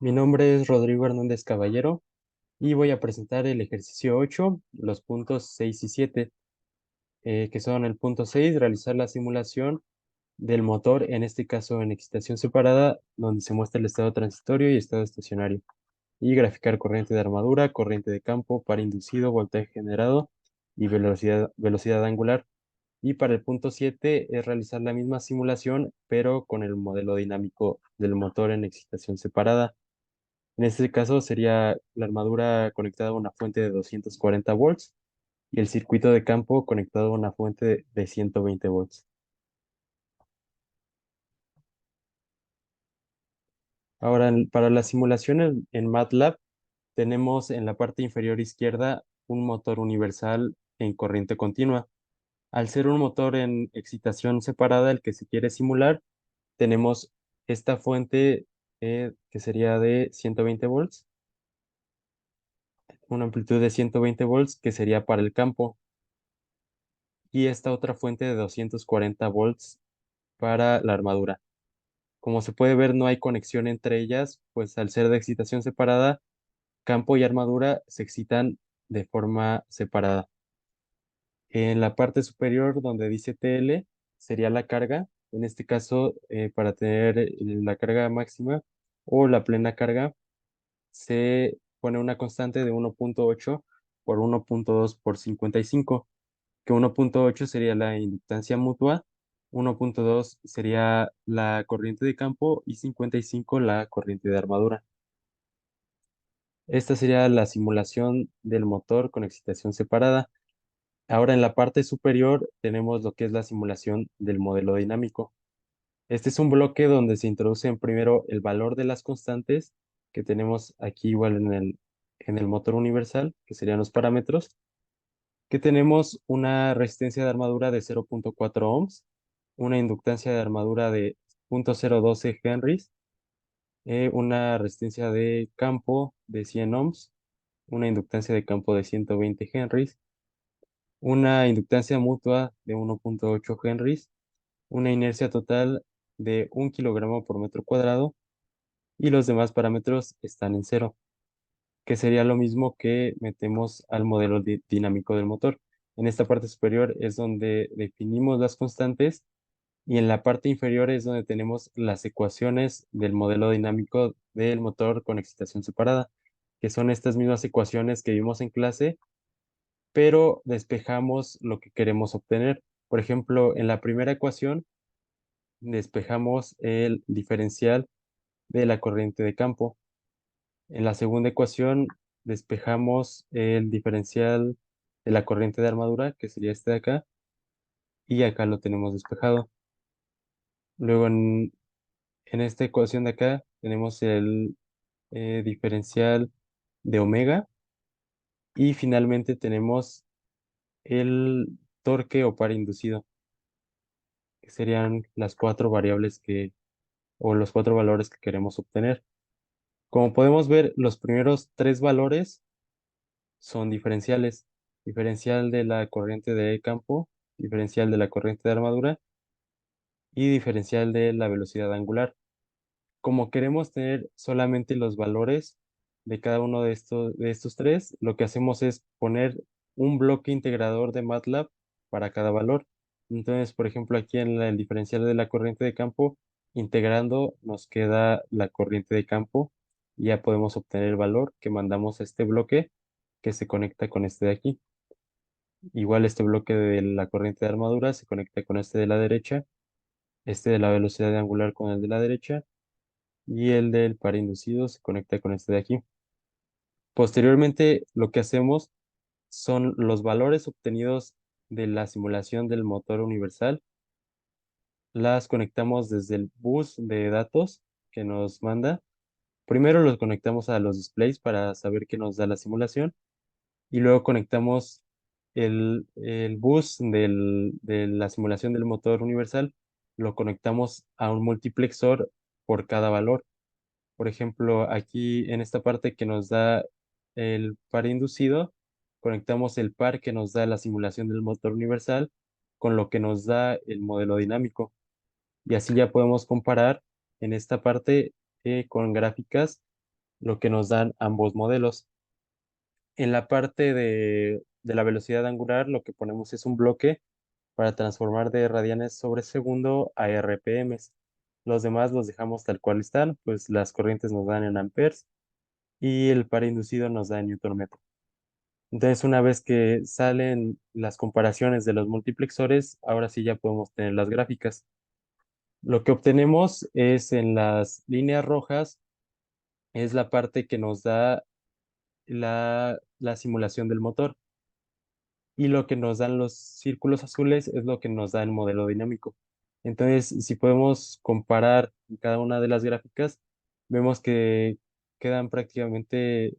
Mi nombre es Rodrigo Hernández Caballero y voy a presentar el ejercicio 8, los puntos 6 y 7, que son el punto 6, realizar la simulación del motor, en este caso en excitación separada, donde se muestra el estado transitorio y estado estacionario, y graficar corriente de armadura, corriente de campo, par inducido, voltaje generado y velocidad angular. Y para el punto 7 es realizar la misma simulación, pero con el modelo dinámico del motor en excitación separada. En este caso sería la armadura conectada a una fuente de 240 volts y el circuito de campo conectado a una fuente de 120 volts. Ahora, para la simulación en MATLAB, tenemos en la parte inferior izquierda un motor universal en corriente continua. Al ser un motor en excitación separada, el que se quiere simular, tenemos esta fuente que sería de 120 volts, una amplitud de 120 volts que sería para el campo, y esta otra fuente de 240 volts para la armadura. Como se puede ver, no hay conexión entre ellas, pues al ser de excitación separada, campo y armadura se excitan de forma separada. En la parte superior, donde dice TL, sería la carga. En este caso, para tener la carga máxima o la plena carga, se pone una constante de 1.8 por 1.2 por 55, que 1.8 sería la inductancia mutua, 1.2 sería la corriente de campo y 55 la corriente de armadura. Esta sería la simulación del motor con excitación separada. Ahora en la parte superior tenemos lo que es la simulación del modelo dinámico. Este es un bloque donde se introducen primero el valor de las constantes que tenemos aquí igual en el motor universal, que serían los parámetros, que tenemos una resistencia de armadura de 0.4 ohms, una inductancia de armadura de 0.012 henries, una resistencia de campo de 100 ohms, una inductancia de campo de 120 henries, una inductancia mutua de 1.8 henries, una inercia total de 1 kilogramo por metro cuadrado y los demás parámetros están en cero, que sería lo mismo que metemos al modelo dinámico del motor. En esta parte superior es donde definimos las constantes y en la parte inferior es donde tenemos las ecuaciones del modelo dinámico del motor con excitación separada, que son estas mismas ecuaciones que vimos en clase, pero despejamos lo que queremos obtener. Por ejemplo, en la primera ecuación despejamos el diferencial de la corriente de campo. En la segunda ecuación despejamos el diferencial de la corriente de armadura, que sería este de acá, y acá lo tenemos despejado. Luego en esta ecuación de acá tenemos el diferencial de omega y finalmente tenemos el torque o par inducido, que serían las cuatro variables o los cuatro valores que queremos obtener. Como podemos ver, los primeros tres valores son diferenciales. Diferencial de la corriente de campo, diferencial de la corriente de armadura y diferencial de la velocidad angular. Como queremos tener solamente los valores de cada uno de estos tres, lo que hacemos es poner un bloque integrador de MATLAB para cada valor. Entonces, por ejemplo, aquí en el diferencial de la corriente de campo, integrando nos queda la corriente de campo y ya podemos obtener el valor que mandamos a este bloque que se conecta con este de aquí. Igual este bloque de la corriente de armadura se conecta con este de la derecha, este de la velocidad angular con el de la derecha y el del par inducido se conecta con este de aquí. Posteriormente, lo que hacemos son los valores obtenidos de la simulación del motor universal, las conectamos desde el bus de datos que nos manda. Primero los conectamos a los displays para saber qué nos da la simulación y luego conectamos el bus de la simulación del motor universal, lo conectamos a un multiplexor por cada valor. Por ejemplo, aquí en esta parte que nos da el par inducido, conectamos el par que nos da la simulación del motor universal con lo que nos da el modelo dinámico. Y así ya podemos comparar en esta parte con gráficas lo que nos dan ambos modelos. En la parte de la velocidad angular, lo que ponemos es un bloque para transformar de radianes sobre segundo a RPMs. Los demás los dejamos tal cual están, pues las corrientes nos dan en amperes y el par inducido nos da en newton metro. Entonces, una vez que salen las comparaciones de los multiplexores, ahora sí ya podemos tener las gráficas. Lo que obtenemos es en las líneas rojas, es la parte que nos da la simulación del motor. Y lo que nos dan los círculos azules es lo que nos da el modelo dinámico. Entonces, si podemos comparar cada una de las gráficas, vemos que quedan prácticamente,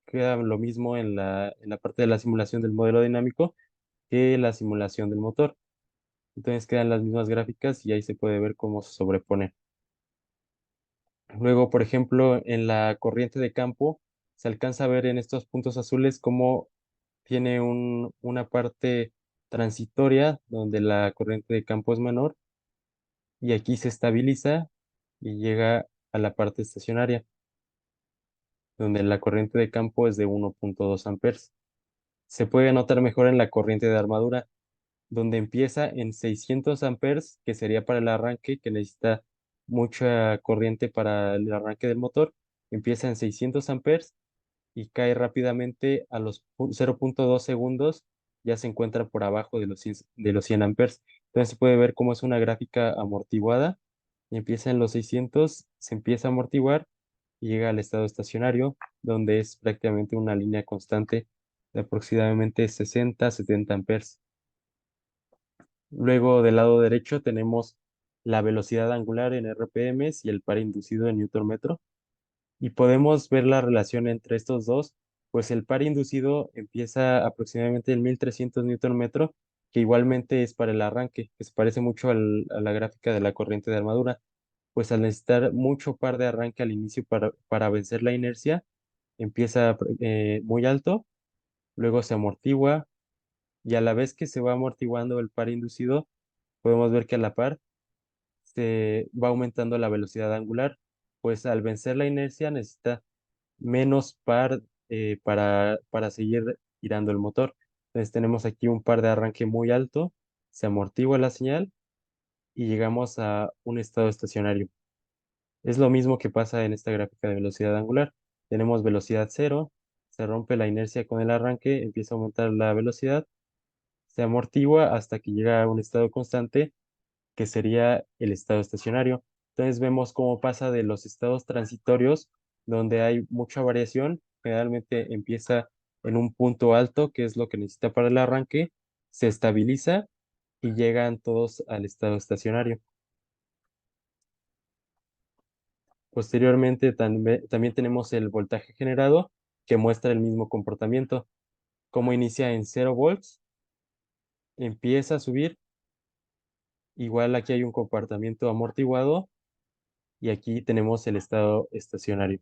queda lo mismo en la parte de la simulación del modelo dinámico que la simulación del motor. Entonces quedan las mismas gráficas y ahí se puede ver cómo se sobrepone. Luego, por ejemplo, en la corriente de campo, se alcanza a ver en estos puntos azules cómo tiene una parte transitoria donde la corriente de campo es menor y aquí se estabiliza y llega a la parte estacionaria, donde la corriente de campo es de 1.2 amperes. Se puede notar mejor en la corriente de armadura, donde empieza en 600 amperes, que sería para el arranque, que necesita mucha corriente para el arranque del motor. Empieza en 600 amperes y cae rápidamente a los 0.2 segundos, ya se encuentra por abajo de los 100 amperes. Entonces se puede ver cómo es una gráfica amortiguada. Empieza en los 600, se empieza a amortiguar y llega al estado estacionario, donde es prácticamente una línea constante de aproximadamente 60-70 amperes. Luego del lado derecho tenemos la velocidad angular en RPMs y el par inducido en newton metro. Y podemos ver la relación entre estos dos, pues el par inducido empieza aproximadamente en 1300 newton metro, que igualmente es para el arranque, que se parece mucho a la gráfica de la corriente de armadura, pues al necesitar mucho par de arranque al inicio para vencer la inercia, empieza muy alto, luego se amortigua y a la vez que se va amortiguando el par inducido, podemos ver que a la par se va aumentando la velocidad angular, pues al vencer la inercia necesita menos par para seguir girando el motor. Entonces tenemos aquí un par de arranque muy alto, se amortigua la señal y llegamos a un estado estacionario. Es lo mismo que pasa en esta gráfica de velocidad angular. Tenemos velocidad cero, se rompe la inercia con el arranque, empieza a aumentar la velocidad, se amortigua hasta que llega a un estado constante que sería el estado estacionario. Entonces vemos cómo pasa de los estados transitorios, donde hay mucha variación, generalmente empieza en un punto alto, que es lo que necesita para el arranque, se estabiliza y llegan todos al estado estacionario. Posteriormente también tenemos el voltaje generado, que muestra el mismo comportamiento. Como inicia en 0 volts, empieza a subir, igual aquí hay un comportamiento amortiguado y aquí tenemos el estado estacionario.